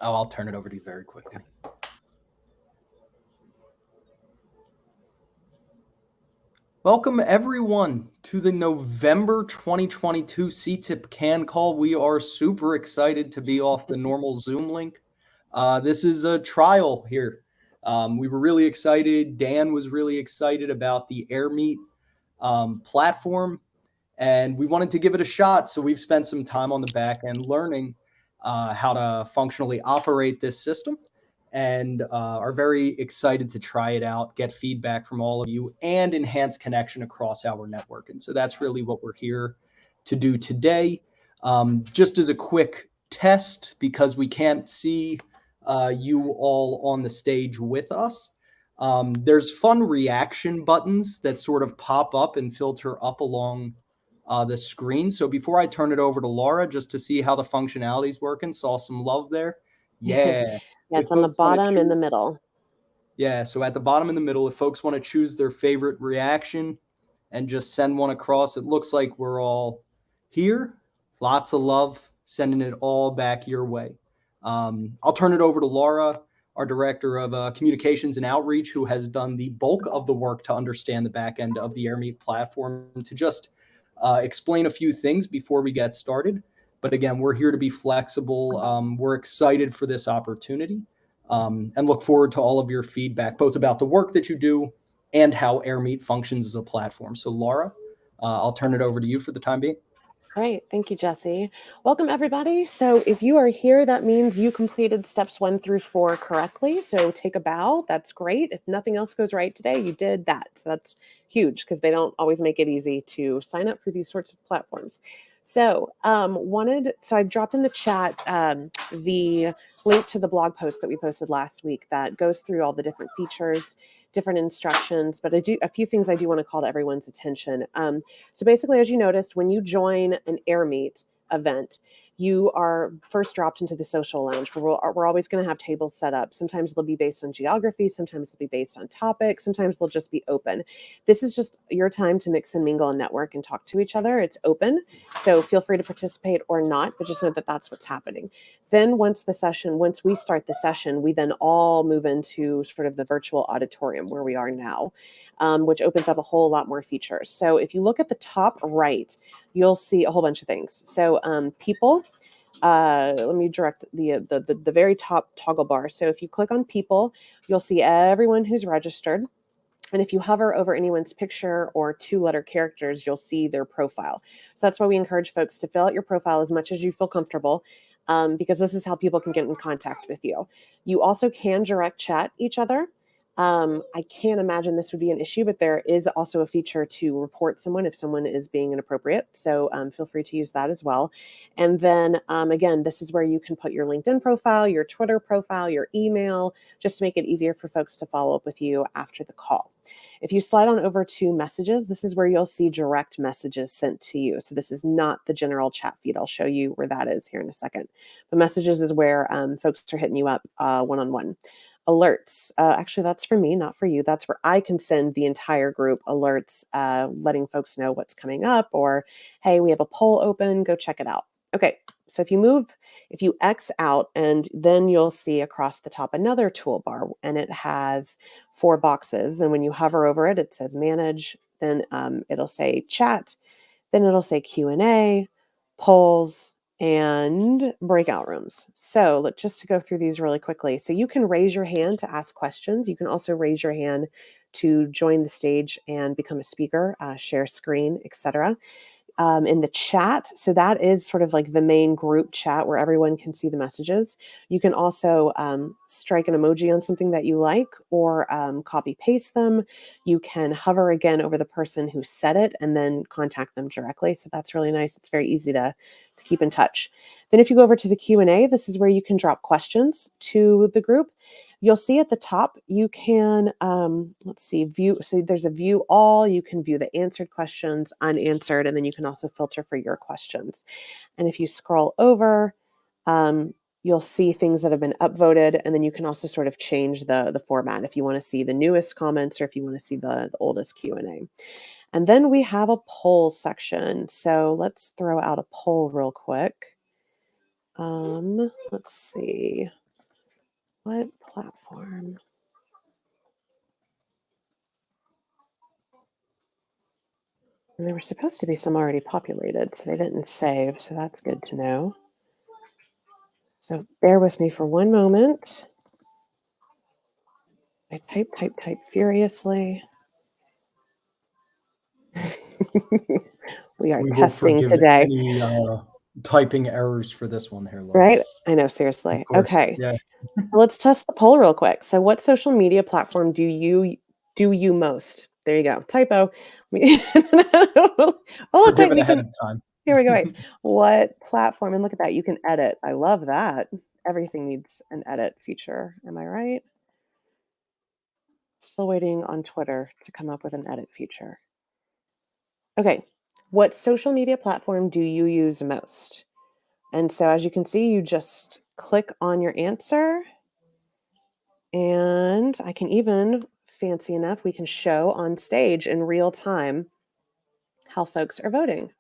Oh, I'll turn it over to you very quickly. Welcome everyone to the November 2022 CTIPP Can Call. We are super excited to be off the normal Zoom link. This is a trial here. We were really excited. Dan was really excited about the Airmeet platform, and we wanted to give it a shot. So we've spent some time on the back end learning how to functionally operate this system, and are very excited to try it out, get feedback from all of you, and enhance connection across our network. And so that's really what we're here to do today. Just as a quick test, because we can't see you all on the stage with us, there's fun reaction buttons that sort of pop up and filter up along the screen. So before I turn it over to Laura, just to see how the functionality is working, saw some love there. Yeah. Yeah, If it's on the folks wanna bottom in the choose- middle. Yeah, so at the bottom in the middle, if folks want to choose their favorite reaction and just send one across, it looks like we're all here. Lots of love, sending it all back your way. I'll turn it over to Laura, our director of communications and outreach, who has done the bulk of the work to understand the back end of the Airmeet platform, to just explain a few things before we get started. But again, we're here to be flexible. We're excited for this opportunity, and look forward to all of your feedback, both about the work that you do and how Airmeet functions as a platform. So Laura, I'll turn it over to you for the time being. Great. Thank you, Jesse. Welcome, everybody. So if you are here, that means you completed steps 1 through 4 correctly. So take a bow. That's great. If nothing else goes right today, you did that. So that's huge, because they don't always make it easy to sign up for these sorts of platforms. So I dropped in the chat the link to the blog post that we posted last week that goes through all the different features, different instructions, but a few things I do want to call to everyone's attention. So basically, as you noticed, when you join an Airmeet event, you are first dropped into the social lounge, where we're always going to have tables set up. Sometimes they'll be based on geography, sometimes they'll be based on topics, sometimes they'll just be open. This is just your time to mix and mingle and network and talk to each other. It's open, so feel free to participate or not, but just know that that's what's happening. Then once we start the session, we then all move into sort of the virtual auditorium where we are now, which opens up a whole lot more features. So if you look at the top right, you'll see a whole bunch of things. So people, let me direct the very top toggle bar. So if you click on people, you'll see everyone who's registered. And if you hover over anyone's picture or 2-letter characters, you'll see their profile. So that's why we encourage folks to fill out your profile as much as you feel comfortable, because this is how people can get in contact with you. You also can direct chat each other. I can't imagine this would be an issue, but there is also a feature to report someone if someone is being inappropriate. So feel free to use that as well. And then again, this is where you can put your LinkedIn profile, your Twitter profile, your email, just to make it easier for folks to follow up with you after the call. If you slide on over to messages, this is where you'll see direct messages sent to you. So this is not the general chat feed. I'll show you where that is here in a second. But messages is where folks are hitting you up one-on-one. Alerts. Actually, that's for me, not for you. That's where I can send the entire group alerts, letting folks know what's coming up, or, hey, we have a poll open, go check it out. Okay, so if you X out, and then you'll see across the top another toolbar, and it has 4 boxes. And when you hover over it, it says manage, then it'll say chat, then it'll say Q&A, polls, and breakout rooms. So let's just go through these really quickly. So you can raise your hand to ask questions. You can also raise your hand to join the stage and become a speaker, share screen, etc. In the chat. So that is sort of like the main group chat where everyone can see the messages. You can also strike an emoji on something that you like, or copy paste them. You can hover again over the person who said it and then contact them directly. So that's really nice. It's very easy to keep in touch. Then if you go over to the Q&A, this is where you can drop questions to the group. You'll see at the top, you can, view. So there's a view all, you can view the answered questions, unanswered, and then you can also filter for your questions. And if you scroll over, you'll see things that have been upvoted, and then you can also sort of change the format if you want to see the newest comments, or if you want to see the oldest Q&A. And then we have a poll section. So let's throw out a poll real quick. Let's see. What platform? And there were supposed to be some already populated, so they didn't save, so that's good to know. So bear with me for one moment. I type furiously. We are We will testing forgive today, any typing errors for this one here, Laura. right? I know, Of seriously. course. Okay, Yeah. so let's test the poll real quick. So what social media platform do you most? There you go. Typo. Oh, look, wait, Forgiven we ahead can. of time. Here we go. Wait. What platform? And look at that. You can edit. I love that. Everything needs an edit feature. Am I right? Still waiting on Twitter to come up with an edit feature. Okay. What social media platform do you use most? And so as you can see, you just click on your answer. And I can even, fancy enough, we can show on stage in real time how folks are voting.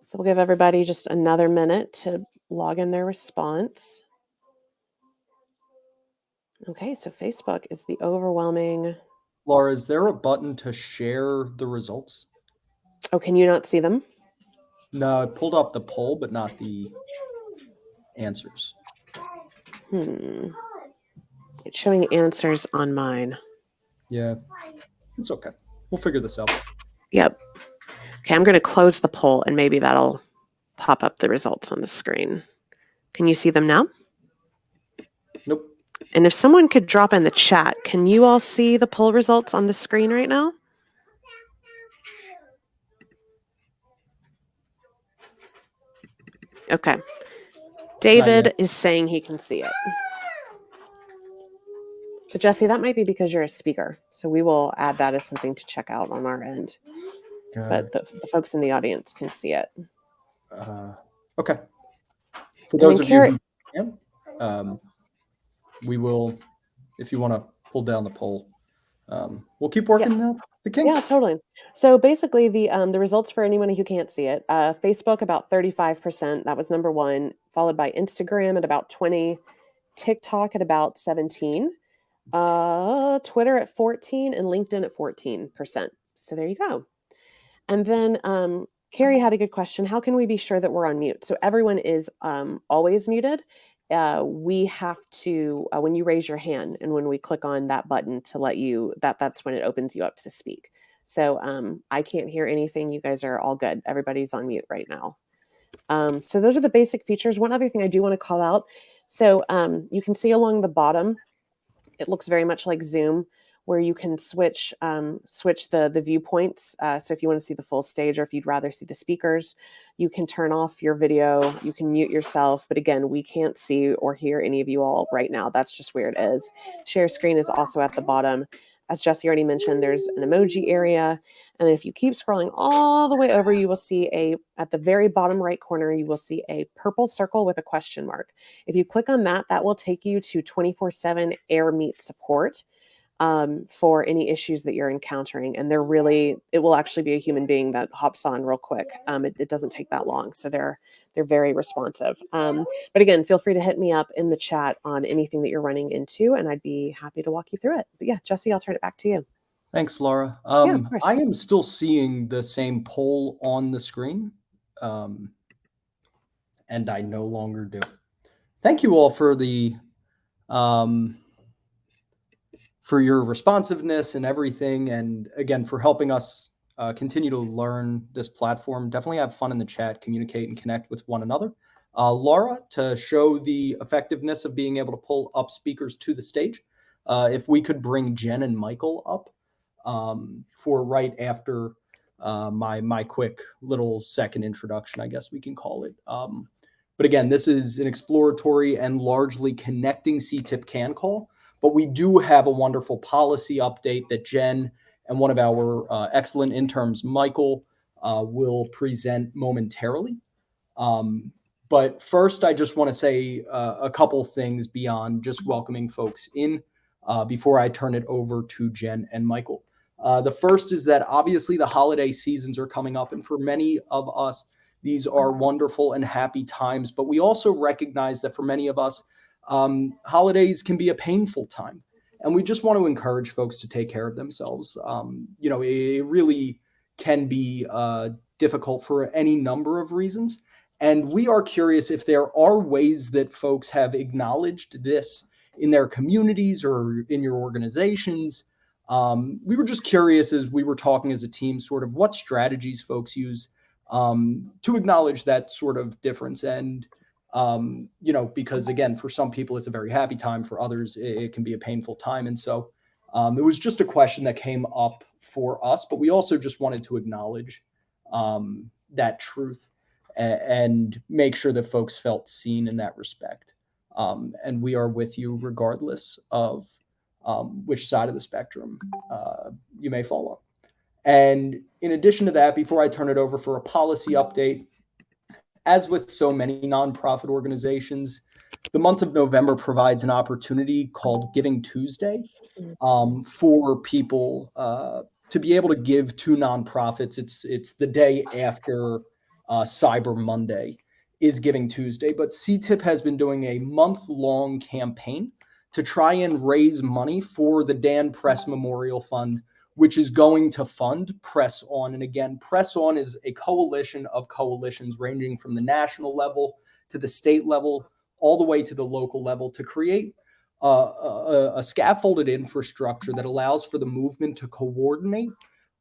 So we'll give everybody just another minute to log in their response. Okay, so Facebook is the overwhelming. Laura, is there a button to share the results? Oh, can you not see them? No, I pulled up the poll, but not the answers. It's showing answers on mine. Yeah, it's okay. We'll figure this out. Yep. Okay, I'm going to close the poll and maybe that'll pop up the results on the screen. Can you see them now? Nope. And if someone could drop in the chat, can you all see the poll results on the screen right now? Okay. David is saying he can see it. So Jesse, that might be because you're a speaker. So we will add that as something to check out on our end. But the folks in the audience can see it. Okay. For those of you who can, we will, if you want to pull down the poll, we'll keep working the kinks. Yeah, totally. So basically, the results for anyone who can't see it: Facebook about 35%. That was number one, followed by Instagram at about 20, TikTok at about 17, Twitter at 14, and LinkedIn at 14%. So there you go. And then Carrie had a good question. How can we be sure that we're on mute? So everyone is always muted. We have to, when you raise your hand and when we click on that button to let you, that's when it opens you up to speak. So I can't hear anything. You guys are all good. Everybody's on mute right now. So those are the basic features. One other thing I do want to call out. So you can see along the bottom, it looks very much like Zoom, where you can switch the viewpoints. So if you want to see the full stage or if you'd rather see the speakers, you can turn off your video, you can mute yourself. But again, we can't see or hear any of you all right now. That's just where it is. Share screen is also at the bottom. As Jesse already mentioned, there's an emoji area. And then if you keep scrolling all the way over, you will see at the very bottom right corner, you will see a purple circle with a question mark. If you click on that, that will take you to 24/7 Airmeet support for any issues that you're encountering. And it will actually be a human being that hops on real quick. It doesn't take that long. So they're very responsive. But again, feel free to hit me up in the chat on anything that you're running into, and I'd be happy to walk you through it. But yeah, Jesse, I'll turn it back to you. Thanks, Laura. Yeah, of course. I am still seeing the same poll on the screen, and I no longer do. Thank you all for for your responsiveness and everything, and again for helping us continue to learn this platform. Definitely have fun in the chat, communicate and connect with one another. Laura, to show the effectiveness of being able to pull up speakers to the stage, if we could bring Jen and Michael up for right after my quick little second introduction, I guess we can call it. But again, this is an exploratory and largely connecting CTIPP can call. But we do have a wonderful policy update that Jen and one of our excellent interns, Michael, will present momentarily. But first, I just want to say a couple things beyond just welcoming folks in before I turn it over to Jen and Michael. The first is that obviously the holiday seasons are coming up, and for many of us, these are wonderful and happy times. But we also recognize that for many of us, holidays can be a painful time. And we just want to encourage folks to take care of themselves. It really can be difficult for any number of reasons. And we are curious if there are ways that folks have acknowledged this in their communities or in your organizations. We were just curious as we were talking as a team, sort of what strategies folks use to acknowledge that sort of difference. And because again, for some people, it's a very happy time. For others, it can be a painful time. And so it was just a question that came up for us, but we also just wanted to acknowledge that truth and make sure that folks felt seen in that respect. And we are with you regardless of which side of the spectrum you may fall on. And in addition to that, before I turn it over for a policy update, as with so many nonprofit organizations, the month of November provides an opportunity called Giving Tuesday for people to be able to give to nonprofits. It's the day after Cyber Monday is Giving Tuesday, but CTIPP has been doing a month-long campaign to try and raise money for the Dan Press Memorial Fund, which is going to fund Press On. And again, Press On is a coalition of coalitions ranging from the national level to the state level, all the way to the local level, to create a scaffolded infrastructure that allows for the movement to coordinate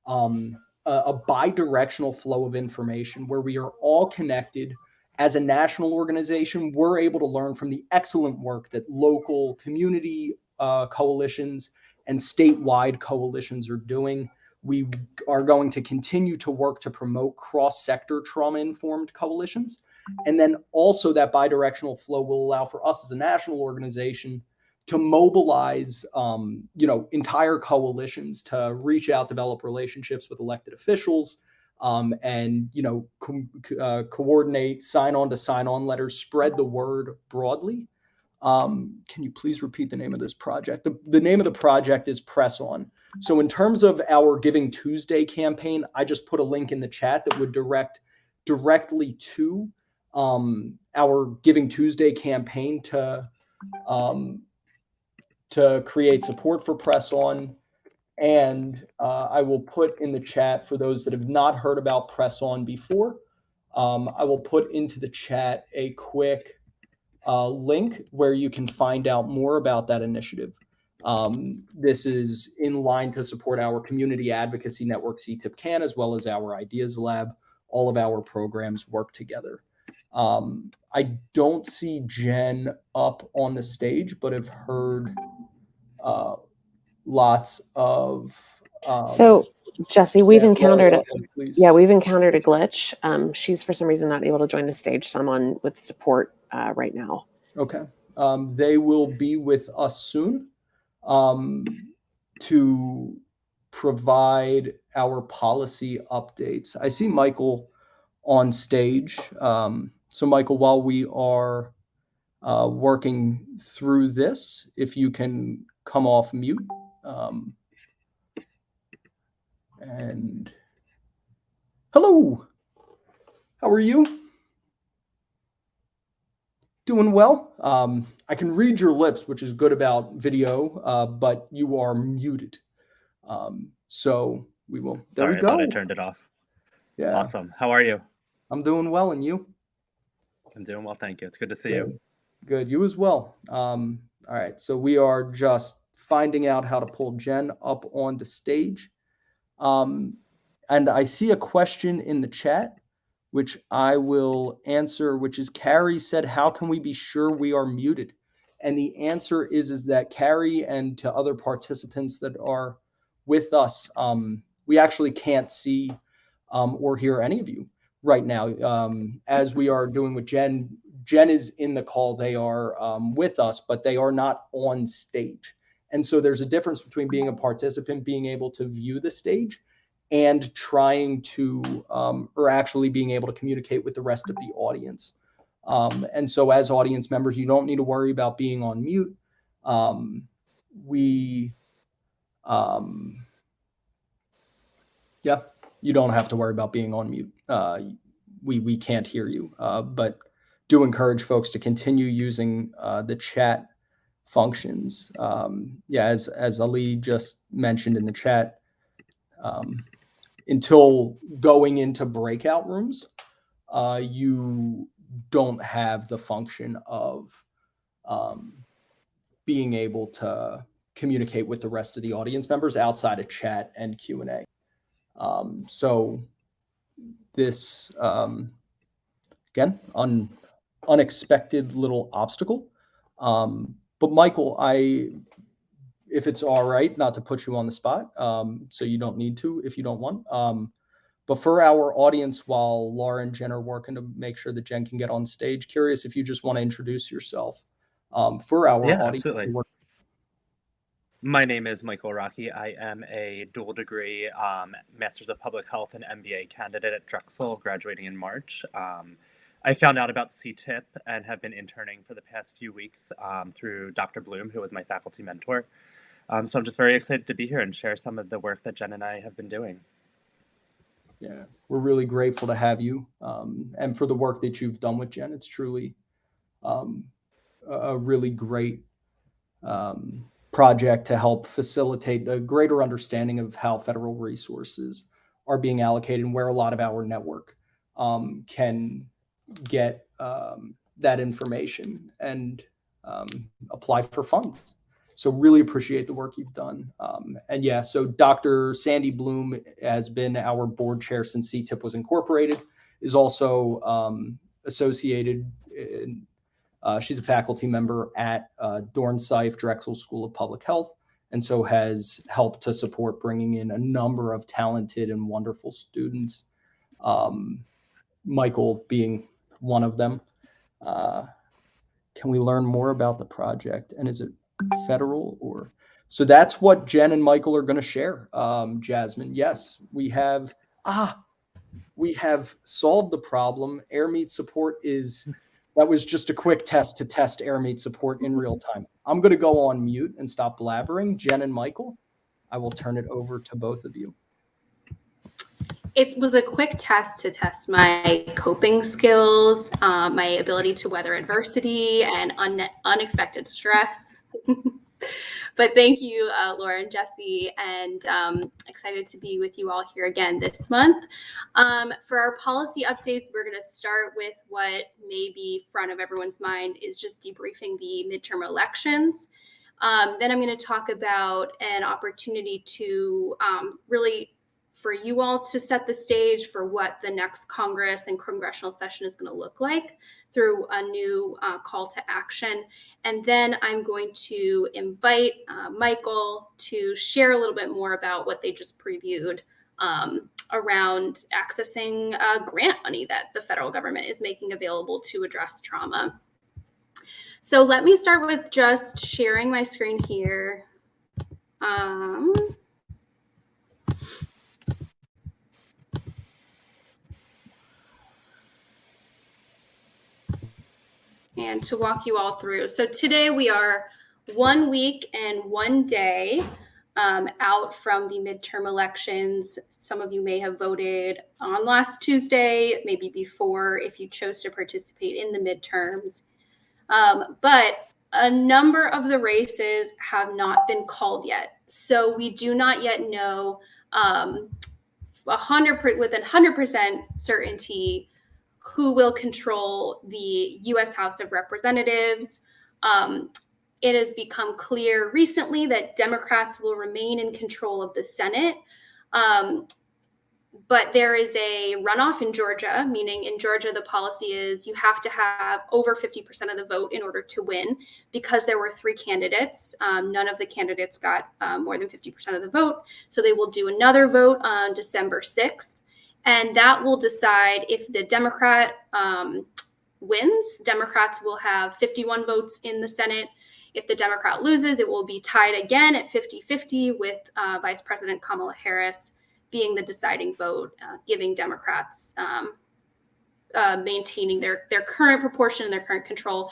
a bi-directional flow of information where we are all connected. As a national organization, we're able to learn from the excellent work that local community coalitions and statewide coalitions are doing. We are going to continue to work to promote cross-sector trauma-informed coalitions. And then also that bidirectional flow will allow for us as a national organization to mobilize, entire coalitions to reach out, develop relationships with elected officials, and coordinate sign-on to sign-on letters, spread the word broadly. Can you please repeat the name of this project? The name of the project is Press On. So in terms of our Giving Tuesday campaign, I just put a link in the chat that would direct directly to our Giving Tuesday campaign to create support for Press On. And I will put in the chat, for those that have not heard about Press On before, I will put into the chat a quick link where you can find out more about that initiative. This is in line to support our community advocacy network, CTIPP Can, as well as our Ideas Lab. All of our programs work together. I don't see Jen up on the stage, but have heard lots of. So, Jesse, we've Yeah, Laura, encountered go a ahead, please. yeah, we've encountered a glitch. She's for some reason not able to join the stage, so I'm on with support right now. Okay. They will be with us soon to provide our policy updates. I see Michael on stage. So, Michael, while we are working through this, if you can come off mute. And hello, how are you? Doing well. I can read your lips, which is good about video, but you are muted. So we will. There we Sorry, I thought I go. turned it off. Yeah, Awesome. How are you? I'm doing well, and you? I'm doing well, thank you. It's good to see you. Good. You as well. All right. So we are just finding out how to pull Jen up onto stage. And I see a question in the chat, which I will answer, which is Carrie said, how can we be sure we are muted? And the answer is that Carrie, and to other participants that are with us, we actually can't see or hear any of you right now. As we are doing with Jen, Jen is in the call. They are with us, but they are not on stage. And so there's a difference between being a participant, being able to view the stage, and trying to, or actually being able to communicate with the rest of the audience. And so as audience members, you don't need to worry about being on mute. Yeah, you don't have to worry about being on mute. We can't hear you, but do encourage folks to continue using the chat functions. As Ali just mentioned in the chat, until going into breakout rooms, you don't have the function of being able to communicate with the rest of the audience members outside of chat and Q&A. So this, again, unexpected little obstacle. But Michael, if it's all right, not to put you on the spot, so you don't need to if you don't want. But for our audience, while Laura and Jen are working to make sure that Jen can get on stage, curious if you just want to introduce yourself for our audience. Absolutely. My name is Michael Rocky. I am a dual degree Masters of Public Health and MBA candidate at Drexel, graduating in March. I found out about CTIPP and have been interning for the past few weeks through Dr. Bloom, who was my faculty mentor. So I'm just very excited to be here and share some of the work that Jen and I have been doing. Yeah, we're really grateful to have you and for the work that you've done with Jen. It's truly a really great project to help facilitate a greater understanding of how federal resources are being allocated and where a lot of our network can get that information and apply for funds. So really appreciate the work you've done. So Dr. Sandy Bloom has been our board chair since CTIPP was incorporated, is also associated in, she's a faculty member at Dornsife Drexel School of Public Health, and so has helped to support bringing in a number of talented and wonderful students, Michael being one of them. Can we learn more about the project? And is it federal or? So that's what Jen and Michael are going to share. Jasmine, yes, we have solved the problem. Airmeet support that was just a quick test to test Airmeet support in real time. I'm going to go on mute and stop blabbering. Jen and Michael, I will turn it over to both of you. It was a quick test to test my coping skills, my ability to weather adversity and unexpected stress. But thank you, Laura and Jesse, and excited to be with you all here again this month. For our policy updates, we're going to start with what may be front of everyone's mind is just debriefing the midterm elections. Then I'm going to talk about an opportunity to really for you all to set the stage for what the next Congress and congressional session is going to look like through a new call to action. And then I'm going to invite Michael to share a little bit more about what they just previewed around accessing grant money that the federal government is making available to address trauma. So let me start with just sharing my screen here. And to walk you all through. So today we are 1 week and 1 day out from the midterm elections. Some of you may have voted on last Tuesday, maybe before if you chose to participate in the midterms. But a number of the races have not been called yet. So we do not yet know with 100% certainty who will control the U.S. House of Representatives. It has become clear recently that Democrats will remain in control of the Senate. But there is a runoff in Georgia, meaning in Georgia, the policy is you have to have over 50% of the vote in order to win. Because there were 3 candidates, none of the candidates got more than 50% of the vote. So they will do another vote on December 6th. And that will decide if the Democrat wins. Democrats will have 51 votes in the Senate. If the Democrat loses, it will be tied again at 50-50 with Vice President Kamala Harris being the deciding vote, giving Democrats maintaining their current proportion and their current control.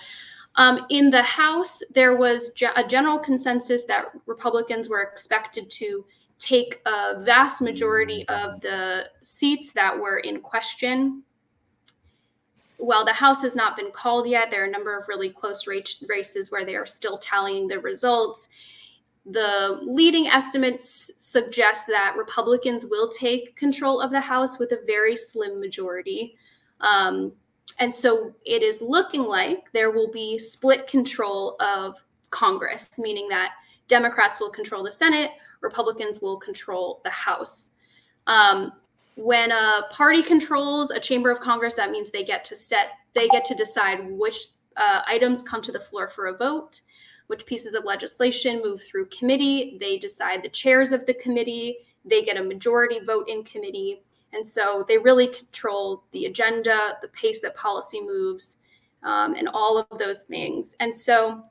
In the House, there was a general consensus that Republicans were expected to take a vast majority of the seats that were in question. while the House has not been called yet, there are a number of really close races where they are still tallying the results. The leading estimates suggest that Republicans will take control of the House with a very slim majority. And so it is looking like there will be split control of Congress, meaning that Democrats will control the Senate, Republicans will control the House. When a party controls a chamber of Congress, that means they get to decide which items come to the floor for a vote, which pieces of legislation move through committee. They decide the chairs of the committee. They get a majority vote in committee. And so they really control the agenda, the pace that policy moves, and all of those things. And so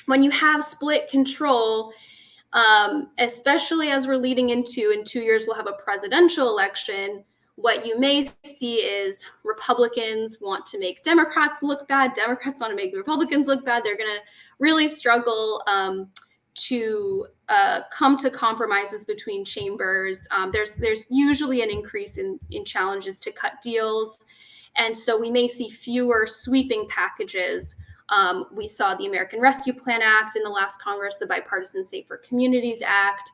when you have split control, especially as we're leading into, in 2 years, we'll have a presidential election, what you may see is Republicans want to make Democrats look bad. Democrats want to make Republicans look bad. They're going to really struggle to come to compromises between chambers. There's usually an increase in challenges to cut deals. And so we may see fewer sweeping packages. We saw the American Rescue Plan Act in the last Congress, the Bipartisan Safer Communities Act.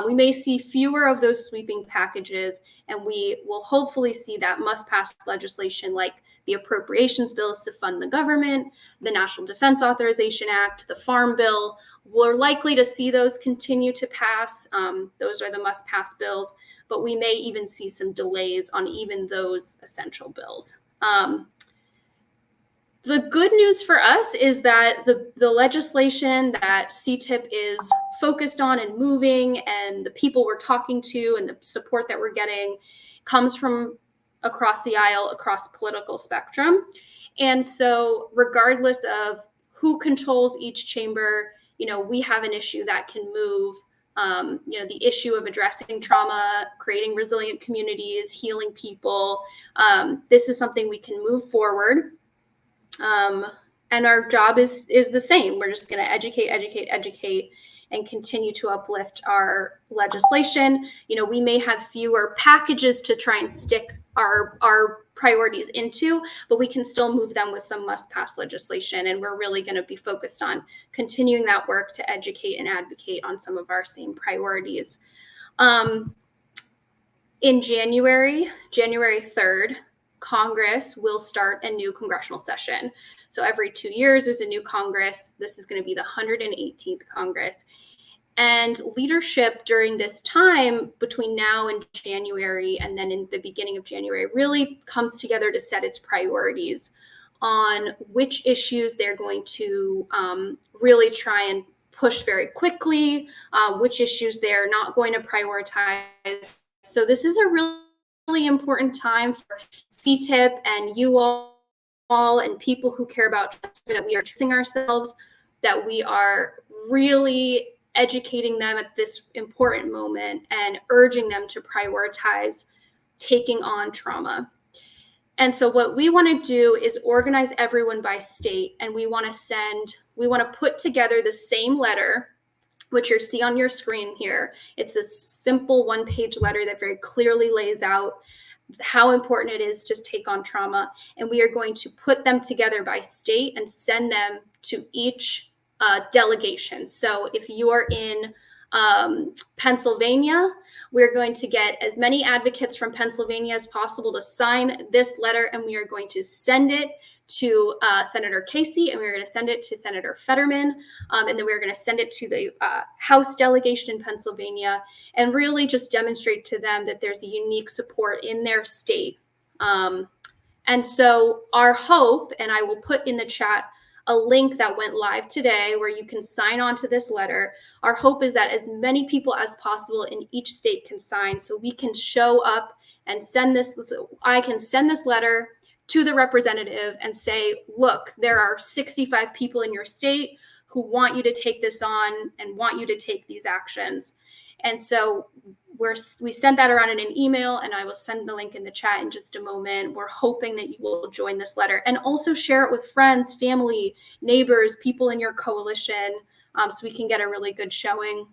We may see fewer of those sweeping packages, and we will hopefully see that must-pass legislation like the appropriations bills to fund the government, the National Defense Authorization Act, the Farm Bill. We're likely to see those continue to pass. Those are the must-pass bills, but we may even see some delays on even those essential bills. The good news for us is that the legislation that CTIPP is focused on and moving, and the people we're talking to and the support that we're getting comes from across the aisle, across the political spectrum. And so regardless of who controls each chamber, we have an issue that can move. The issue of addressing trauma, creating resilient communities, healing people. This is something we can move forward. And our job is the same. We're just going to educate, and continue to uplift our legislation. We may have fewer packages to try and stick our priorities into, but we can still move them with some must-pass legislation. And we're really going to be focused on continuing that work to educate and advocate on some of our same priorities. In January 3rd, Congress will start a new congressional session. So every 2 years, there's a new Congress. This is going to be the 118th Congress. And leadership during this time between now and January, and then in the beginning of January, really comes together to set its priorities on which issues they're going to really try and push very quickly, which issues they're not going to prioritize. So this is a really important time for CTIPP and you all and people who care about that we are choosing ourselves, that we are really educating them at this important moment and urging them to prioritize taking on trauma. And so what we want to do is organize everyone by state, and we want to put together the same letter, which you see on your screen here. It's this simple one-page letter that very clearly lays out how important it is to take on trauma. And we are going to put them together by state and send them to each delegation. So if you are in Pennsylvania, we're going to get as many advocates from Pennsylvania as possible to sign this letter, and we are going to send it to Senator Casey, and we're going to send it to Senator Fetterman, and then we're going to send it to the House delegation in Pennsylvania, and really just demonstrate to them that there's a unique support in their state. And so our hope, and I will put in the chat a link that went live today where you can sign on to this letter. Our hope is that as many people as possible in each state can sign, so we can show up and send this. I can send this letter to the representative and say, look, there are 65 people in your state who want you to take this on and want you to take these actions. And so we sent that around in an email, and I will send the link in the chat in just a moment. We're hoping that you will join this letter and also share it with friends, family, neighbors, people in your coalition, so we can get a really good showing.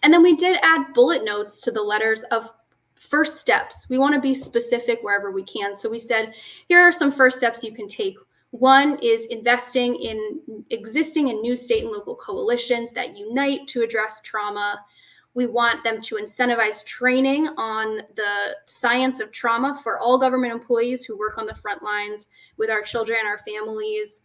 And then we did add bullet notes to the letters of first steps. We want to be specific wherever we can. So we said, here are some first steps you can take. One is investing in existing and new state and local coalitions that unite to address trauma. We want them to incentivize training on the science of trauma for all government employees who work on the front lines with our children and our families.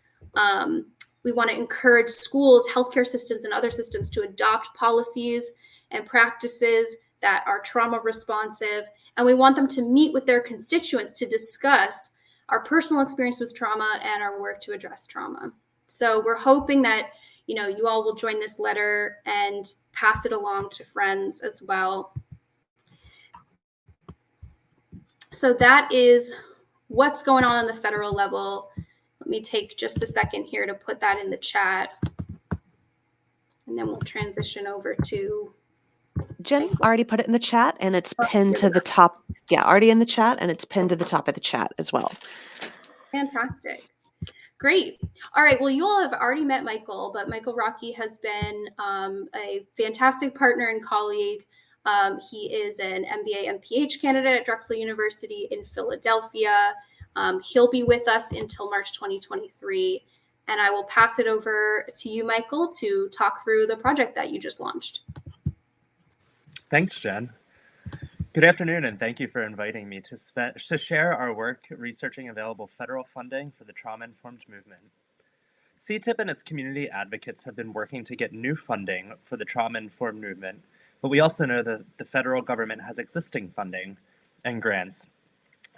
We want to encourage schools, healthcare systems, and other systems to adopt policies and practices that are trauma responsive. And we want them to meet with their constituents to discuss our personal experience with trauma and our work to address trauma. So we're hoping that you all will join this letter and pass it along to friends as well. So that is what's going on the federal level. Let me take just a second here to put that in the chat. And then we'll transition over to Jen already put it in the chat, and it's pinned to the top. Yeah, already in the chat, and it's pinned to the top of the chat as well. Fantastic. Great. All right. Well, you all have already met Michael, but Michael Rocky has been a fantastic partner and colleague. He is an MBA and PhD candidate at Drexel University in Philadelphia. He'll be with us until March 2023. And I will pass it over to you, Michael, to talk through the project that you just launched. Thanks, Jen. Good afternoon, and thank you for inviting me to share our work researching available federal funding for the trauma-informed movement. CTIPP and its community advocates have been working to get new funding for the trauma-informed movement, but we also know that the federal government has existing funding and grants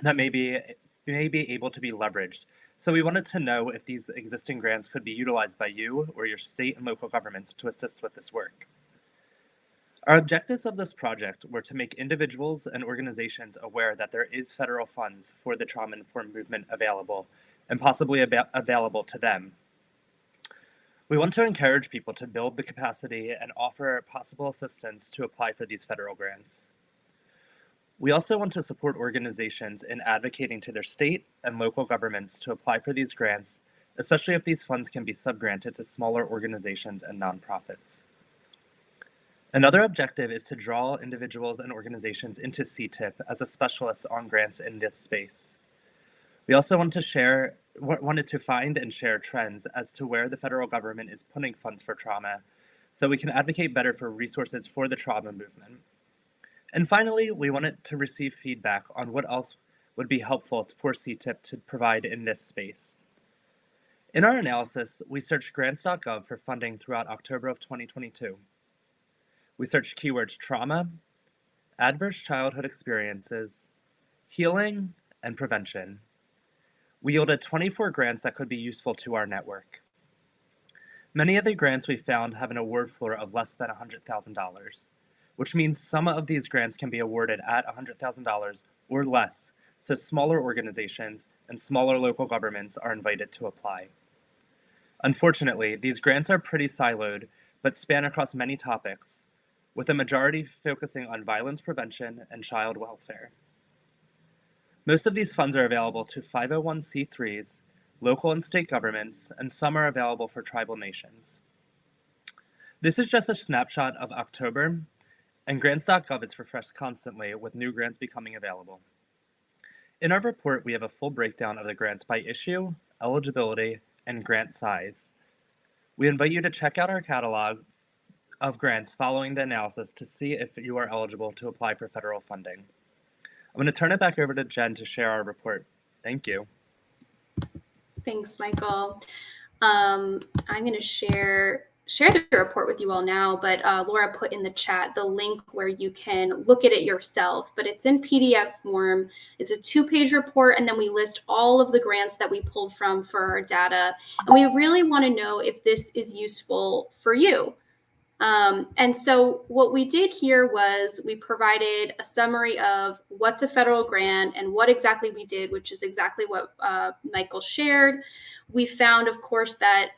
that may be able to be leveraged. So we wanted to know if these existing grants could be utilized by you or your state and local governments to assist with this work. Our objectives of this project were to make individuals and organizations aware that there is federal funds for the trauma-informed movement available, and possibly available to them. We want to encourage people to build the capacity and offer possible assistance to apply for these federal grants. We also want to support organizations in advocating to their state and local governments to apply for these grants, especially if these funds can be subgranted to smaller organizations and nonprofits. Another objective is to draw individuals and organizations into CTIPP as a specialist on grants in this space. We also wanted to find and share trends as to where the federal government is putting funds for trauma, so we can advocate better for resources for the trauma movement. And finally, we wanted to receive feedback on what else would be helpful for CTIPP to provide in this space. In our analysis, we searched grants.gov for funding throughout October of 2022. We searched keywords trauma, adverse childhood experiences, healing, and prevention. We yielded 24 grants that could be useful to our network. Many of the grants we found have an award floor of less than $100,000, which means some of these grants can be awarded at $100,000 or less, so smaller organizations and smaller local governments are invited to apply. Unfortunately, these grants are pretty siloed, but span across many topics, with a majority focusing on violence prevention and child welfare. Most of these funds are available to 501c3s, local and state governments, and some are available for tribal nations. This is just a snapshot of October, and grants.gov is refreshed constantly with new grants becoming available. In our report, we have a full breakdown of the grants by issue, eligibility, and grant size. We invite you to check out our catalog of grants following the analysis to see if you are eligible to apply for federal funding. I'm going to turn it back over to Jen to share our report. Thank you. Thanks, Michael. I'm going to share the report with you all now, but Laura put in the chat the link where you can look at it yourself, but it's in PDF form. It's a 2-page report, and then we list all of the grants that we pulled from for our data. And we really want to know if this is useful for you. And so what we did here was we provided a summary of what's a federal grant and what exactly we did, which is exactly what Michael shared. We found, of course, that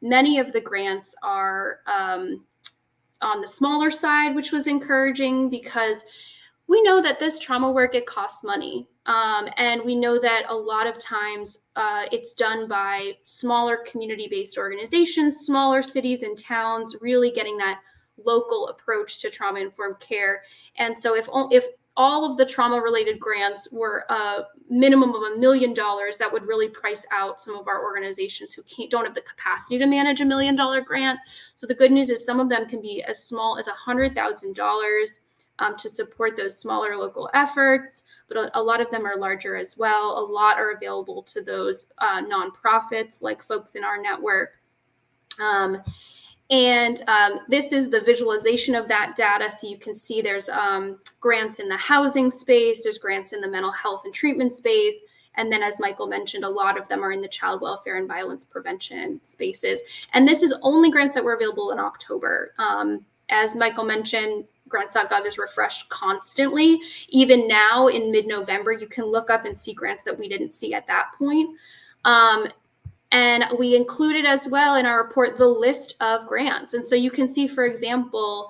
many of the grants are on the smaller side, which was encouraging because we know that this trauma work, it costs money. And we know that a lot of times it's done by smaller community-based organizations, smaller cities and towns, really getting that local approach to trauma-informed care. And so if all of the trauma-related grants were a minimum of $1 million. That would really price out some of our organizations who don't have the capacity to manage $1 million grant. So the good news is some of them can be as small as $100,000 to support those smaller local efforts, but a lot of them are larger as well. A lot are available to those nonprofits like folks in our network. This is the visualization of that data. So you can see there's grants in the housing space, there's grants in the mental health and treatment space. And then, as Michael mentioned, a lot of them are in the child welfare and violence prevention spaces. And this is only grants that were available in October. As Michael mentioned, grants.gov is refreshed constantly. Even now in mid-November, you can look up and see grants that we didn't see at that point. And we included as well in our report the list of grants. And so you can see, for example,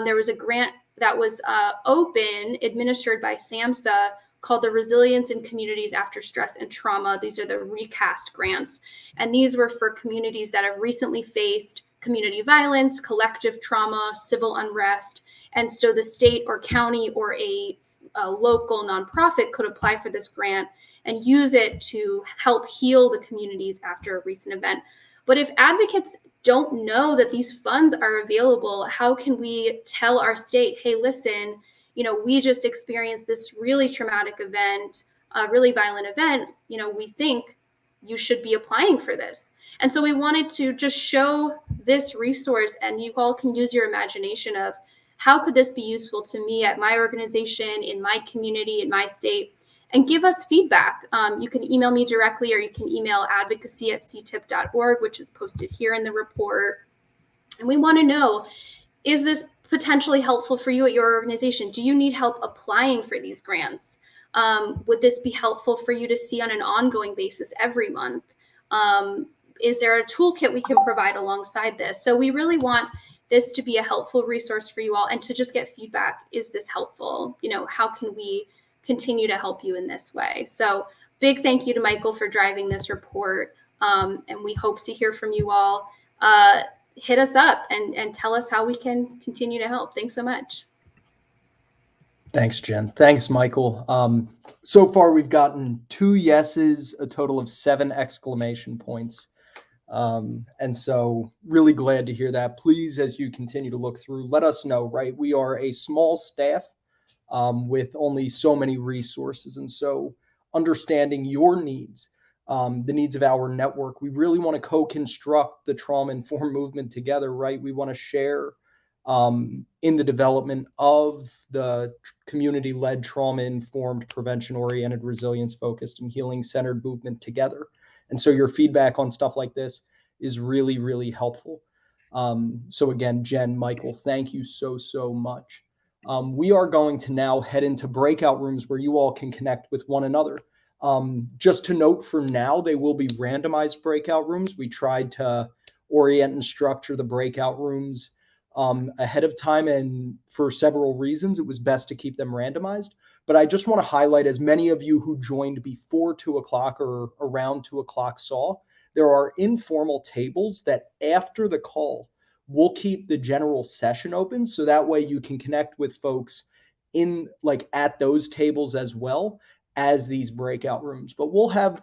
there was a grant that was open, administered by SAMHSA, called the Resilience in Communities After Stress and Trauma. These are the recast grants. And these were for communities that have recently faced community violence, collective trauma, civil unrest. And so the state or county or a local nonprofit could apply for this grant and use it to help heal the communities after a recent event. But if advocates don't know that these funds are available, how can we tell our state, hey, listen, we just experienced this really traumatic event, a really violent event, we think you should be applying for this. And so we wanted to just show this resource, and you all can use your imagination of how could this be useful to me at my organization, in my community, in my state, and give us feedback. You can email me directly, or you can email advocacy@ctipp.org, which is posted here in the report. And we want to know, is this potentially helpful for you at your organization? Do you need help applying for these grants? Would this be helpful for you to see on an ongoing basis every month? Is there a toolkit we can provide alongside this? So we really want this to be a helpful resource for you all, and to just get feedback. Is this helpful? How can we continue to help you in this way? So big thank you to Michael for driving this report. And we hope to hear from you all. Hit us up and tell us how we can continue to help. Thanks so much. Thanks, Jen. Thanks, Michael. So far, we've gotten 2 yeses, a total of 7 exclamation points. And so really glad to hear that. Please, as you continue to look through, let us know, right? We are a small staff with only so many resources. And so understanding your needs, the needs of our network, we really want to co-construct the trauma-informed movement together, right? We want to share in the development of the community-led, trauma-informed, prevention-oriented, resilience-focused, and healing-centered movement together. And so your feedback on stuff like this is really, really helpful. So again, Jen, Michael, thank you so, so much. We are going to now head into breakout rooms where you all can connect with one another. Just to note, for now, they will be randomized breakout rooms. We tried to orient and structure the breakout rooms ahead of time, and for several reasons, it was best to keep them randomized. But I just want to highlight, as many of you who joined before 2 o'clock or around 2 o'clock saw, there are informal tables that after the call, we'll keep the general session open. So that way you can connect with folks in at those tables as well as these breakout rooms. But we'll have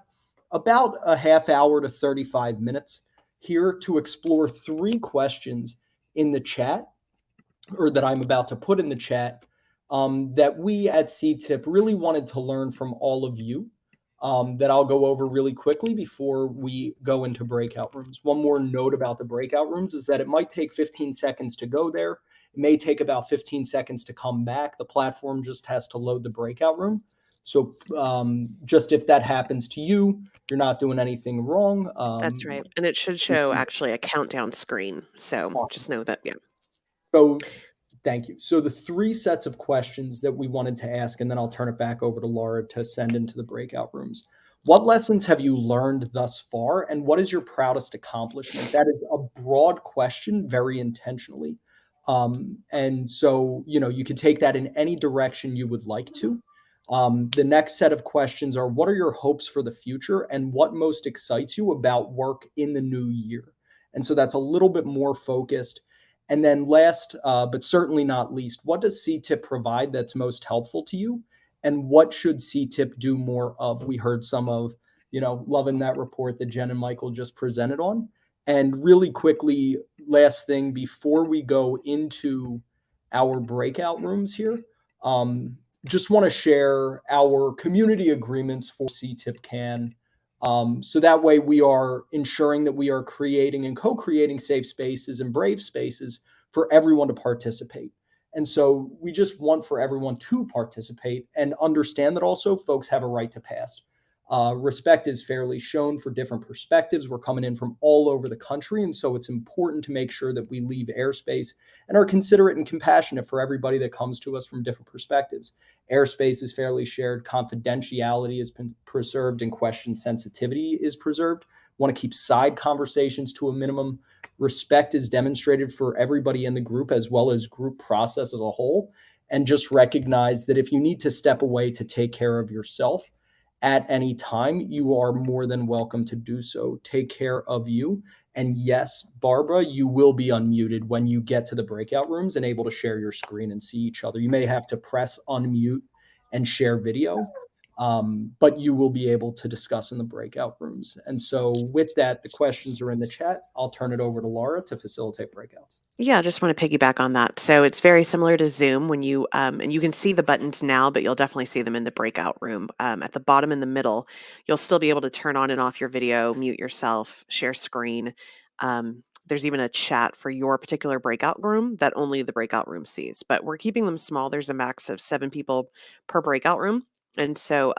about a half hour to 35 minutes here to explore 3 questions in the chat, or that I'm about to put in the chat, that we at CTIPP really wanted to learn from all of you, that I'll go over really quickly before we go into breakout rooms. One more note about the breakout rooms is that it might take 15 seconds to go there. It may take about 15 seconds to come back. The platform just has to load the breakout room. So just if that happens to you, you're not doing anything wrong. That's right. And it should show actually a countdown screen. So Awesome. Just know that, yeah. So thank you. So the 3 sets of questions that we wanted to ask, and then I'll turn it back over to Laura to send into the breakout rooms. What lessons have you learned thus far, and what is your proudest accomplishment? That is a broad question, very intentionally. And so, you can take that in any direction you would like to. The next set of questions are, what are your hopes for the future, and what most excites you about work in the new year? And so that's a little bit more focused. And then last, but certainly not least, what does CTIP provide that's most helpful to you? And what should CTIP do more of? We heard some of, loving that report that Jen and Michael just presented on. And really quickly, last thing before we go into our breakout rooms here, just want to share our community agreements for CTIP CAN. So that way we are ensuring that we are creating and co-creating safe spaces and brave spaces for everyone to participate. And so we just want for everyone to participate and understand that also folks have a right to pass. Respect is fairly shown for different perspectives. We're coming in from all over the country. And so it's important to make sure that we leave airspace and are considerate and compassionate for everybody that comes to us from different perspectives. Airspace is fairly shared. Confidentiality has been preserved and question sensitivity is preserved. Want to keep side conversations to a minimum. Respect is demonstrated for everybody in the group as well as group process as a whole. And just recognize that if you need to step away to take care of yourself, at any time, you are more than welcome to do so. Take care of you. And yes, Barbara, you will be unmuted when you get to the breakout rooms and able to share your screen and see each other. You may have to press unmute and share video, but you will be able to discuss in the breakout rooms. And so with that, the questions are in the chat. I'll turn it over to Laura to facilitate breakouts. Yeah, I just want to piggyback on that. So it's very similar to Zoom when you and you can see the buttons now, but you'll definitely see them in the breakout room. At the bottom in the middle, you'll still be able to turn on and off your video, mute yourself, share screen. There's even a chat for your particular breakout room that only the breakout room sees. But we're keeping them small. There's a max of 7 people per breakout room, and so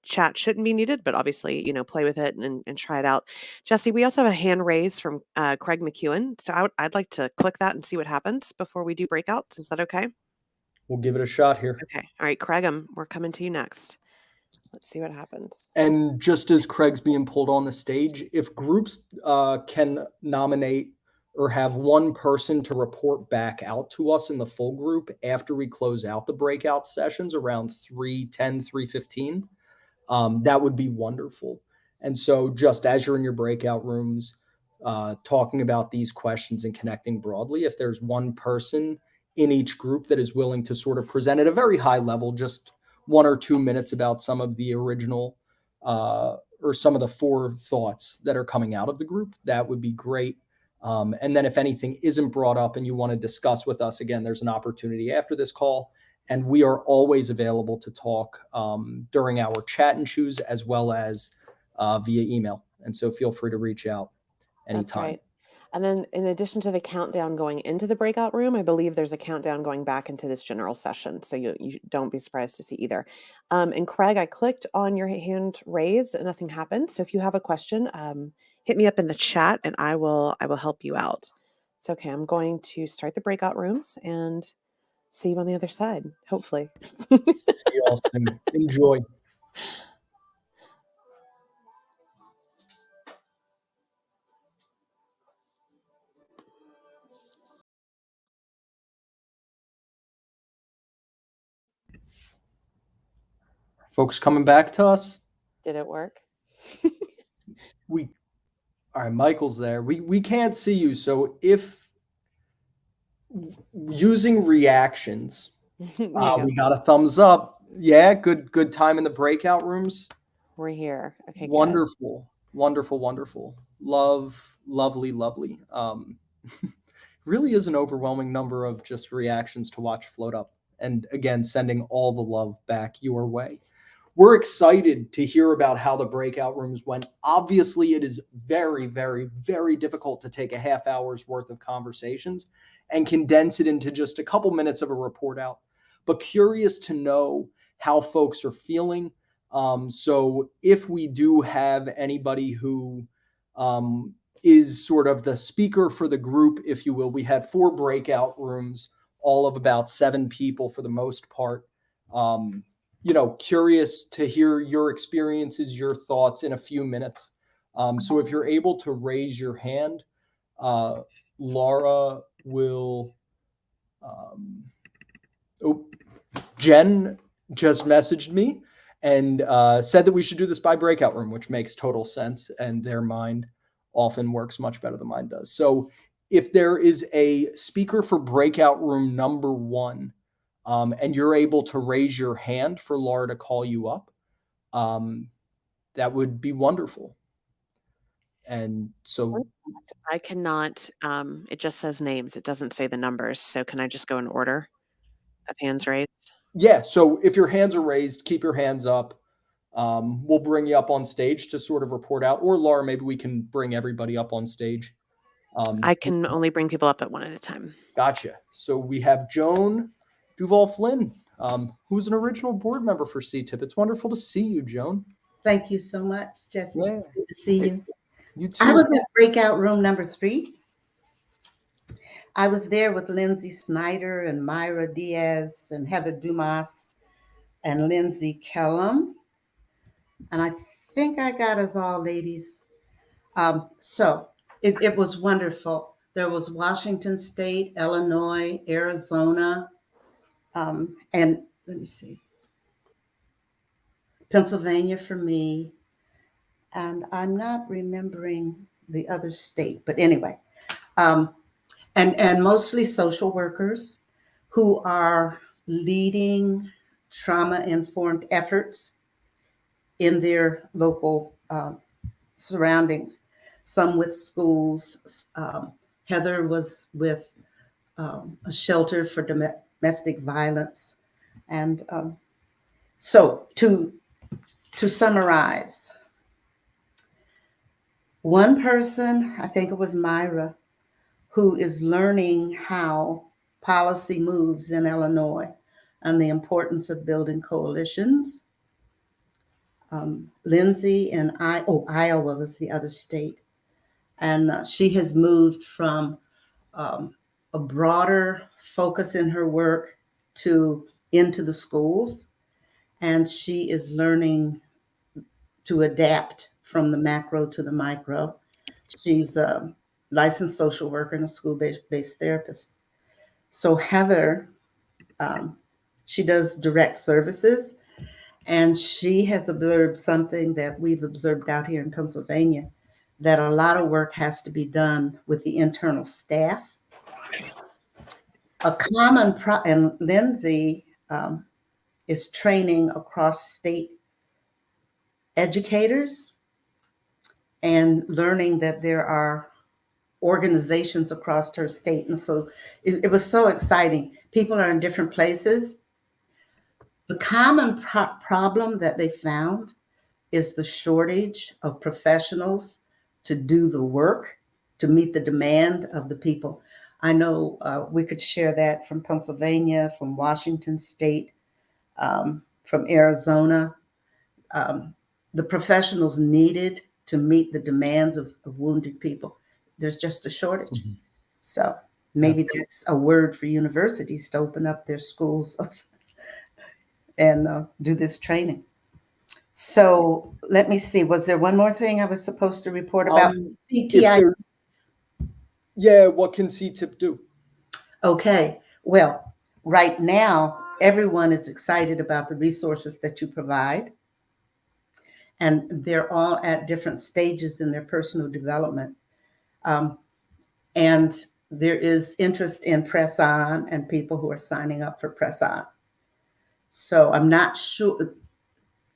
chat shouldn't be needed. But obviously, play with it and try it out. Jesse, we also have a hand raised from Craig McEwen. So I'd like to click that and see what happens before we do breakouts. Is that okay? We'll give it a shot here. Okay. All right, Craig, we're coming to you next. Let's see what happens. And just as Craig's being pulled on the stage, if groups can nominate or have one person to report back out to us in the full group after we close out the breakout sessions around 3:10, 3:15, that would be wonderful. And so just as you're in your breakout rooms, talking about these questions and connecting broadly, if there's one person in each group that is willing to sort of present at a very high level, just 1 or 2 minutes about some of the original or some of the forethoughts that are coming out of the group, that would be great. And then if anything isn't brought up and you want to discuss with us, again, there's an opportunity after this call. And we are always available to talk during our chat and choose as well as via email. And so feel free to reach out anytime. That's right. And then in addition to the countdown going into the breakout room, I believe there's a countdown going back into this general session. So you don't be surprised to see either. And Craig, I clicked on your hand raised and nothing happened. So if you have a question, hit me up in the chat and I will help you out. It's okay. I'm going to start the breakout rooms and see you on the other side, hopefully. See you all soon. Enjoy. Folks coming back to us? Did it work? All right, Michael's there. We can't see you. So if using reactions, we got a thumbs up. Yeah, good time in the breakout rooms. We're here. Okay, wonderful, good. Wonderful. Lovely. Really is an overwhelming number of just reactions to watch float up. And again, sending all the love back your way. We're excited to hear about how the breakout rooms went. Obviously, it is very, very, very difficult to take a half hour's worth of conversations and condense it into just a couple minutes of a report out. But curious to know how folks are feeling. So if we do have anybody who is sort of the speaker for the group, if you will, we had 4 breakout rooms, all of about 7 people for the most part. Curious to hear your experiences, your thoughts in a few minutes. So if you're able to raise your hand, Laura will. Jen just messaged me and said that we should do this by breakout room, which makes total sense. And their mind often works much better than mine does. So if there is a speaker for breakout room number 1, and you're able to raise your hand for Laura to call you up, that would be wonderful. And so, I cannot, it just says names. It doesn't say the numbers. So can I just go in order of hands raised? yeah, so if your hands are raised, keep your hands up. We'll bring you up on stage to sort of report out. Or Laura, maybe we can bring everybody up on stage. I can only bring people up at one at a time. Gotcha. So we have Joan Duval Flynn, who's an original board member for CTIPP. It's wonderful to see you, Joan. Thank you so much, Jesse. Yeah. Good to see you. You too. I was at breakout room number 3. I was there with Lindsay Snyder and Myra Diaz and Heather Dumas and Lindsay Kellum. And I think I got us all, ladies. So it was wonderful. There was Washington State, Illinois, Arizona, and let me see, Pennsylvania for me. And I'm not remembering the other state, but anyway, and mostly social workers who are leading trauma-informed efforts in their local surroundings. Some with schools. Heather was with a shelter for domestic violence, and so to summarize, one person, I think it was Myra, who is learning how policy moves in Illinois and the importance of building coalitions. Lindsay in Iowa was the other state. And she has moved from a broader focus in her work to into the schools. And she is learning to adapt from the macro to the micro. She's a licensed social worker and a school-based therapist. So Heather, she does direct services, and she has observed something that we've observed out here in Pennsylvania, that a lot of work has to be done with the internal staff. And Lindsay is training across state educators and learning that there are organizations across her state. And so it was so exciting. People are in different places. The common problem that they found is the shortage of professionals to do the work, to meet the demand of the people. I know we could share that from Pennsylvania, from Washington State, from Arizona. The professionals needed to meet the demands of wounded people. There's just a shortage. Mm-hmm. So maybe that's a word for universities to open up their schools and do this training. So let me see. Was there one more thing I was supposed to report about? CTIPP. Yeah, what can CTIPP do? Okay. Well, right now, everyone is excited about the resources that you provide. And they're all at different stages in their personal development. And there is interest in Press On and people who are signing up for Press On. So I'm not sure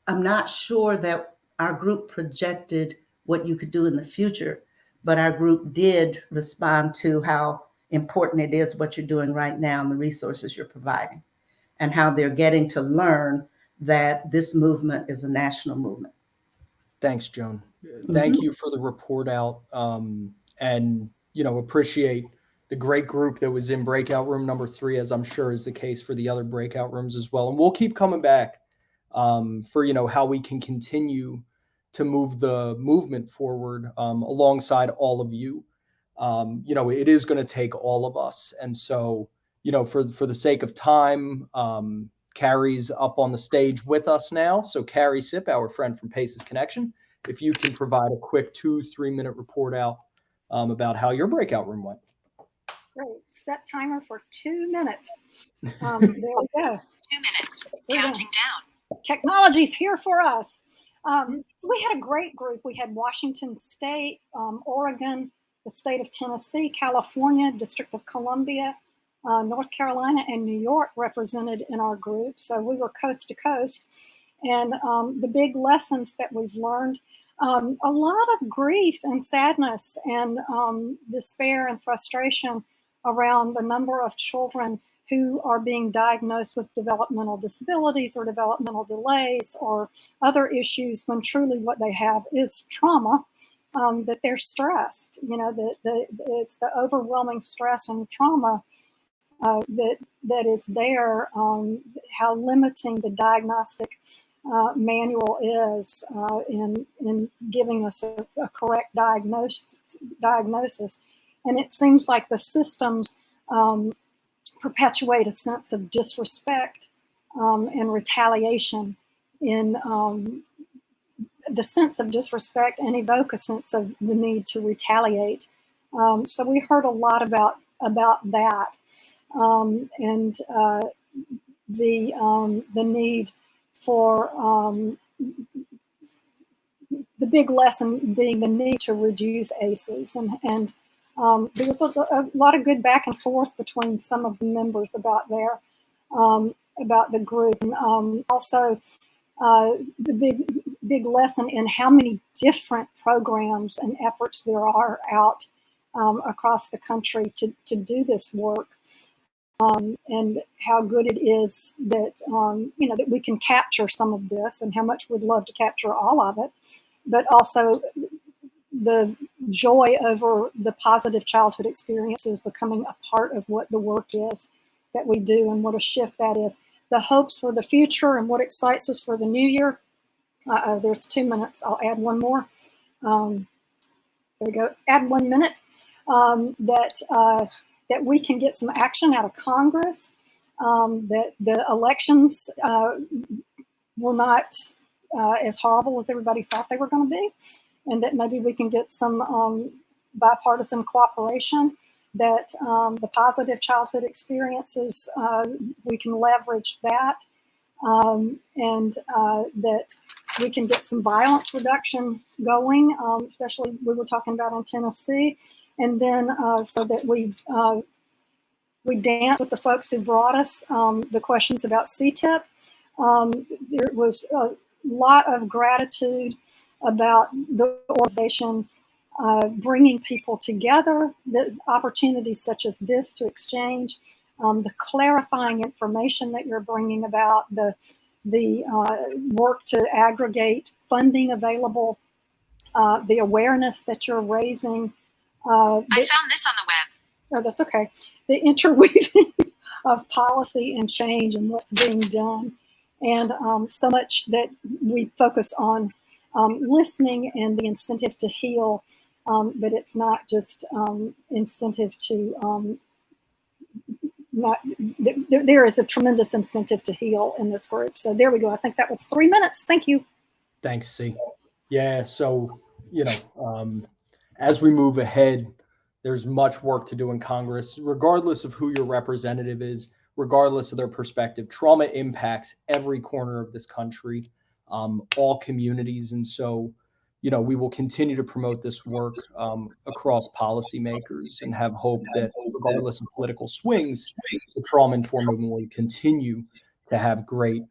that our group projected what you could do in the future, but our group did respond to how important it is what you're doing right now and the resources you're providing, and how they're getting to learn that this movement is a national movement. Thanks, Joan. Thank you for the report out, and appreciate the great group that was in breakout room number 3, as I'm sure is the case for the other breakout rooms as well. And we'll keep coming back for how we can continue to move the movement forward alongside all of you. It is going to take all of us, and so for the sake of time, Carrie's up on the stage with us now. So Carrie Sipp, our friend from Paces Connection, if you can provide a quick 2-3 minute report out about how your breakout room went. Great. Set timer for 2 minutes. There we go. 2 minutes. Counting down. Technology's here for us. So we had a great group. We had Washington State, Oregon, the state of Tennessee, California, District of Columbia, North Carolina, and New York represented in our group. So we were coast to coast. And the big lessons that we've learned, a lot of grief and sadness and despair and frustration around the number of children who are being diagnosed with developmental disabilities or developmental delays or other issues when truly what they have is trauma, that they're stressed. You know, it's the overwhelming stress and trauma that is there, how limiting the diagnostic manual is in giving us a correct diagnosis. And it seems like the systems perpetuate a sense of disrespect and retaliation in the sense of disrespect and evoke a sense of the need to retaliate. So we heard a lot about that and the need for the big lesson being the need to reduce ACEs. And there was a lot of good back and forth between some of the members about about the group. And also the big lesson in how many different programs and efforts there are out across the country to do this work. And how good it is that you know, that we can capture some of this, and how much we'd love to capture all of it, but also the joy over the positive childhood experiences becoming a part of what the work is that we do, and what a shift that is. The hopes for the future and what excites us for the new year. There's 2 minutes. I'll add one more. There we go. Add 1 minute. That we can get some action out of Congress, that the elections were not as horrible as everybody thought they were going to be, and that maybe we can get some bipartisan cooperation, that the positive childhood experiences, we can leverage that, and that we can get some violence reduction going, especially we were talking about in Tennessee. And then so that we dance with the folks who brought us the questions about CTIPP. There was a lot of gratitude about the organization bringing people together, the opportunities such as this to exchange, the clarifying information that you're bringing about, the work to aggregate funding available, the awareness that you're raising. I found this on the web. Oh, that's okay. The interweaving of policy and change and what's being done. And so much that we focus on listening and the incentive to heal, but it's not just incentive to there is a tremendous incentive to heal in this group. So there we go. I think that was 3 minutes. Thank you. Thanks, C. Yeah, so, you know, as we move ahead, there's much work to do in Congress, regardless of who your representative is, regardless of their perspective. Trauma impacts every corner of this country, all communities. And so, you know, we will continue to promote this work across policymakers and have hope that regardless of political swings, the trauma-informed movement will continue to have great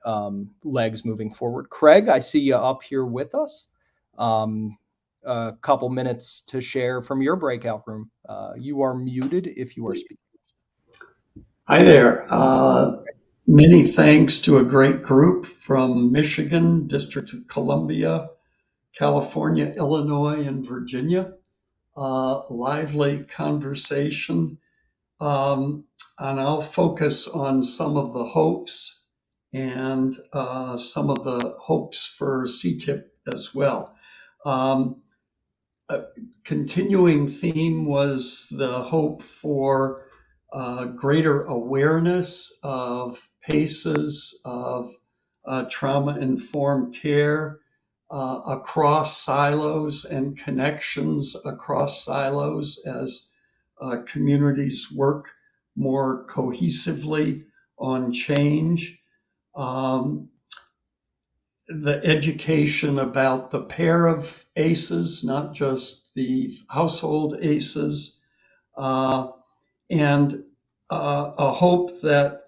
legs moving forward. Craig, I see you up here with us. A couple minutes to share from your breakout room. You are muted if you are speaking. Hi there. Many thanks to a great group from Michigan, District of Columbia, California, Illinois, and Virginia. Lively conversation. And I'll focus on some of the hopes and some of the hopes for CTIPP as well. A continuing theme was the hope for greater awareness of PACEs, of trauma-informed care across silos and connections across silos as communities work more cohesively on change. the education about the pair of ACEs, not just the household ACEs, and a hope that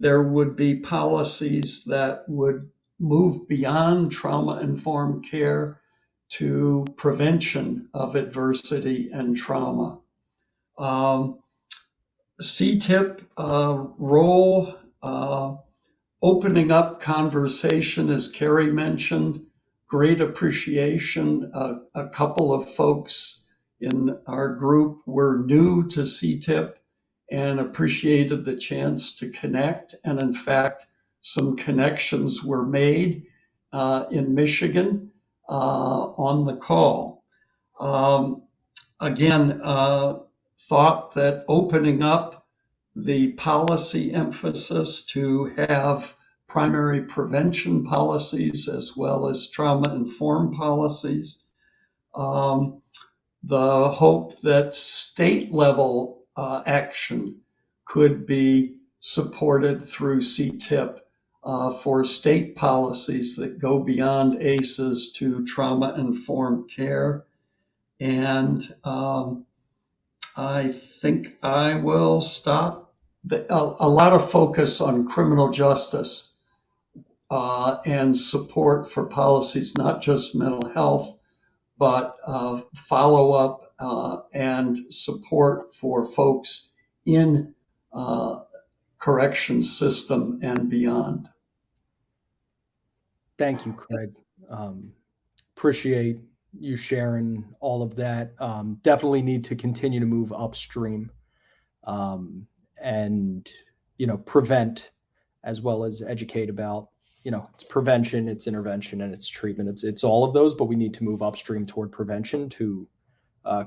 there would be policies that would move beyond trauma-informed care to prevention of adversity and trauma. CTIPP role, opening up conversation, as Carrie mentioned, great appreciation. A couple of folks in our group were new to CTIPP and appreciated the chance to connect. And in fact, some connections were made in Michigan on the call. Again, thought that opening up the policy emphasis to have primary prevention policies as well as trauma-informed policies. The hope that state level action could be supported through CTIPP for state policies that go beyond ACEs to trauma-informed care. And I think I will stop. A lot of focus on criminal justice and support for policies, not just mental health, but follow-up and support for folks in correction system and beyond. Thank you, Craig. Appreciate you sharing all of that. Definitely need to continue to move upstream and, prevent as well as educate about, it's prevention, it's intervention, and it's treatment. It's all of those, but we need to move upstream toward prevention to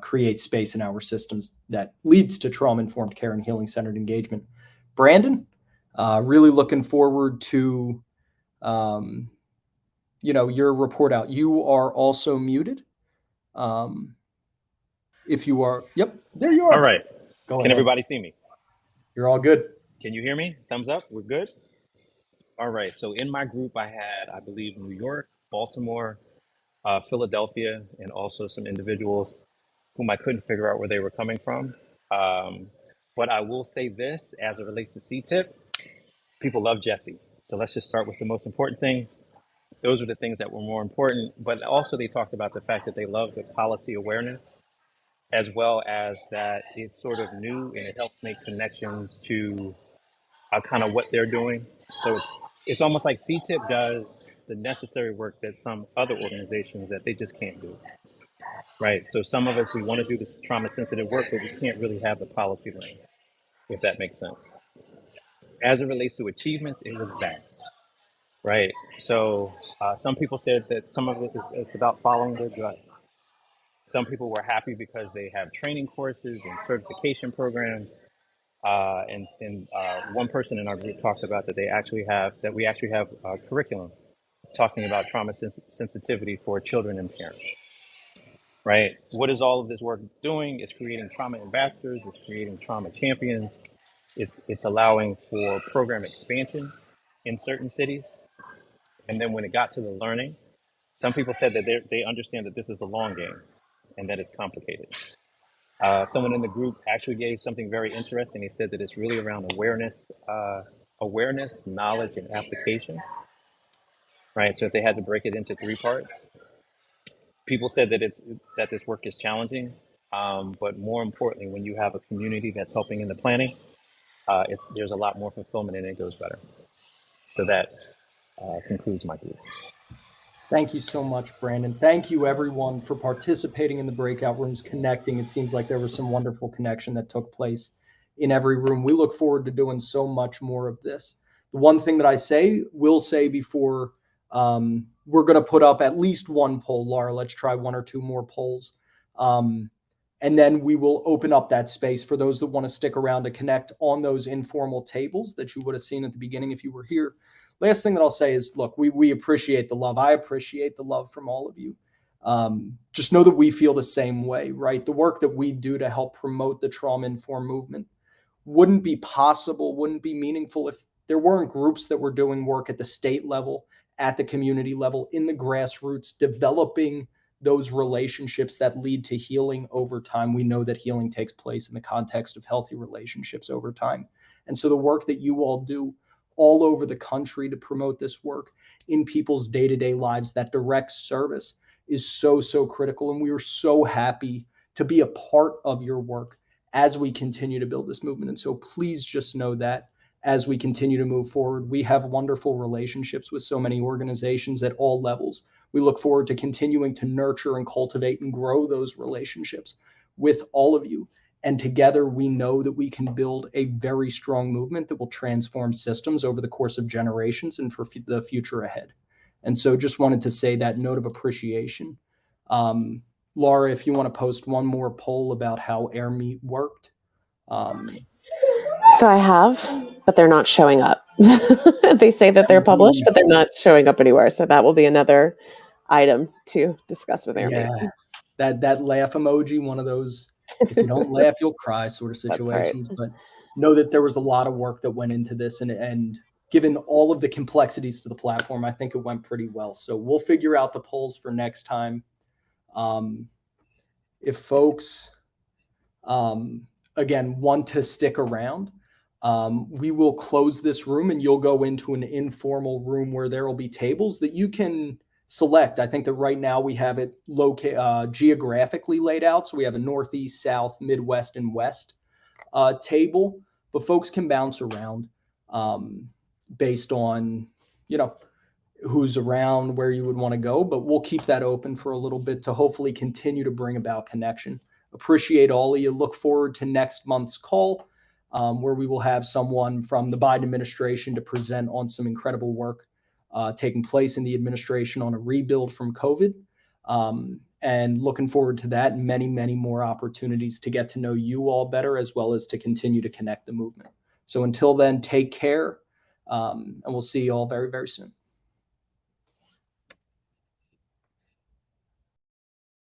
create space in our systems that leads to trauma-informed care and healing-centered engagement. Brandon, really looking forward to your report out. You are also muted. If you are, yep, there you are. All right. Go Can ahead. everybody see me? You're all good. Can you hear me? Thumbs up. We're good. All right. So in my group, I had, I believe, New York, Baltimore, Philadelphia, and also some individuals whom I couldn't figure out where they were coming from. But I will say this, as it relates to CTIPP, people love Jesse. So let's just start with the most important things. Those are the things that were more important. But also they talked about the fact that they love the policy awareness, as well as that it's sort of new and it helps make connections to kind of what they're doing. So it's almost like CTIPP does the necessary work that some other organizations that they just can't do. Right. So some of us, we want to do this trauma sensitive work, but we can't really have the policy lens, if that makes sense. As it relates to achievements, it was vast. Right. So some people said that some of it is about following their gut. Some people were happy because they have training courses and certification programs. And one person in our group talked about that we actually have a curriculum talking about trauma sensitivity for children and parents. Right. What is all of this work doing? It's creating trauma ambassadors. It's creating trauma champions. It's allowing for program expansion in certain cities. And then when it got to the learning, some people said that they understand that this is a long game and that it's complicated. Someone in the group actually gave something very interesting. He said that it's really around awareness, knowledge, and application. Right. So if they had to break it into 3 parts, people said that this work is challenging, but more importantly, when you have a community that's helping in the planning, there's a lot more fulfillment and it goes better. So that concludes my group. Thank you so much, Brandon. Thank you, everyone, for participating in the breakout rooms, connecting. It seems like there was some wonderful connection that took place in every room. We look forward to doing so much more of this. The one thing that I will say before we're going to put up at least one poll. Laura, let's try 1 or 2 more polls. And then we will open up that space for those that want to stick around to connect on those informal tables that you would have seen at the beginning if you were here. Last thing that I'll say is, look, we appreciate the love. I appreciate the love from all of you. Just know that we feel the same way, right? The work that we do to help promote the trauma-informed movement wouldn't be possible, wouldn't be meaningful if there weren't groups that were doing work at the state level at the community level, in the grassroots, developing those relationships that lead to healing over time. We know that healing takes place in the context of healthy relationships over time. And so the work that you all do all over the country to promote this work in people's day-to-day lives, that direct service, is so, so critical. And we are so happy to be a part of your work as we continue to build this movement. And so please just know that as we continue to move forward, we have wonderful relationships with so many organizations at all levels. We look forward to continuing to nurture and cultivate and grow those relationships with all of you. And together, we know that we can build a very strong movement that will transform systems over the course of generations and for the future ahead. And so just wanted to say that note of appreciation. Laura, if you want to post one more poll about how Airmeet worked. So I have, but they're not showing up. They say that they're published, but they're not showing up anywhere. So that will be another item to discuss with Airmeet. Yeah, that laugh emoji, one of those, if you don't laugh, you'll cry sort of situations. Right. But know that there was a lot of work that went into this, and given all of the complexities to the platform, I think it went pretty well. So we'll figure out the polls for next time. If folks, again, want to stick around, we will close this room and you'll go into an informal room where there will be tables that you can select. I think that right now we have it geographically laid out. So we have a Northeast, South, Midwest, and West table, but folks can bounce around based on, who's around, where you would want to go, but we'll keep that open for a little bit to hopefully continue to bring about connection. Appreciate all of you. Look forward to next month's call, where we will have someone from the Biden administration to present on some incredible work taking place in the administration on a rebuild from COVID. And looking forward to that and many, many more opportunities to get to know you all better, as well as to continue to connect the movement. So until then, take care, and we'll see you all very, very soon.